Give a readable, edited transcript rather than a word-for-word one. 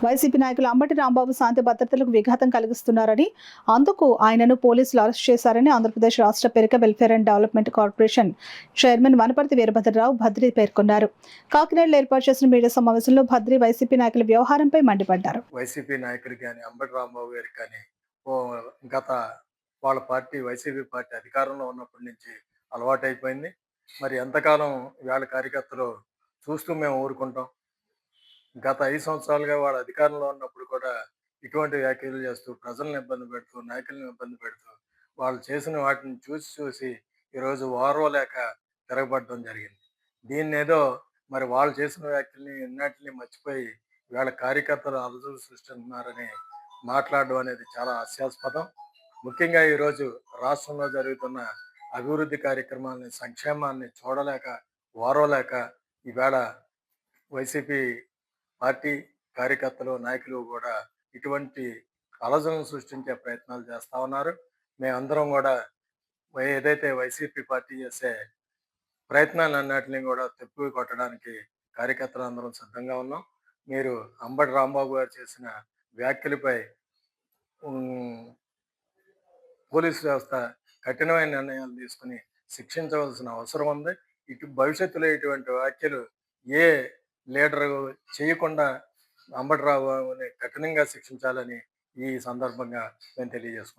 YCP నాయకులు అంబటి రాంబాబు శాంతి భద్రతలకు విఘాతం కలిగిస్తున్నారని, అందుకు ఆయనను పోలీసులు అరెస్ట్ చేశారని ఆంధ్రప్రదేశ్ రాష్ట్ర Perika welfare and development corporation chairman Wanaparthy Veerabhadrarao Bhadri పేర్కొన్నారు. కాకినాడలో ఏర్పాటు చేసిన మీడియా సమావేశంలో భద్రి వైసీపీ నాయకుల వ్యవహారంపై మండిపడ్డారు. వైసీపీ నాయకులు కానీ అంబటి రాంబాబు గారికి కానీ గత వాళ్ళ పార్టీ వైసీపీ పార్టీ అధికారంలో ఉన్నప్పటి నుంచి అలవాటైపోయింది. మరి ఎంతకాలం వాళ్ళ కార్యకర్తలు చూస్తూ మేము ఊరుకుంటాం. గత 5 సంవత్సరాలుగా వాళ్ళ అధికారంలో ఉన్నప్పుడు కూడా ఇటువంటి వ్యాఖ్యలు చేస్తూ ప్రజలను ఇబ్బంది పెడుతూ నాయకులను ఇబ్బంది పెడుతూ వాళ్ళు చేసిన వాటిని చూసి చూసి ఈరోజు ఓర్వలేక తిరగబడడం జరిగింది. దీన్నేదో మరి వాళ్ళు చేసిన వ్యాఖ్యల్ని ఎన్నాటిని మర్చిపోయి వీళ్ళ కార్యకర్తలు అలజడులు సృష్టిస్తున్నారని మాట్లాడడం అనేది చాలా హాస్యాస్పదం. ముఖ్యంగా ఈరోజు రాష్ట్రంలో జరుగుతున్న అభివృద్ధి కార్యక్రమాలని సంక్షేమాన్ని చూడలేక ఓర్వలేక ఈవేళ వైసీపీ పార్టీ కార్యకర్తలు నాయకులు కూడా ఇటువంటి అలజడులను సృష్టించే ప్రయత్నాలు చేస్తా ఉన్నారు. మేమందరం కూడా ఏదైతే వైసీపీ పార్టీ చేసే ప్రయత్నాలన్నిటిని కూడా తిప్పి కొట్టడానికి కార్యకర్తలందరం సిద్ధంగా ఉన్నాం. మీరు అంబటి రాంబాబు గారు చేసిన వ్యాఖ్యలపై పోలీసు వ్యవస్థ కఠినమైన నిర్ణయాలు తీసుకుని శిక్షించవలసిన అవసరం ఉంది. భవిష్యత్తులో ఇటువంటి వ్యాఖ్యలు ఏ లీడరు చేయకుండా అంబటి రాంబాబుని కఠినంగా శిక్షించాలని ఈ సందర్భంగా మేము తెలియజేసుకుంటాం.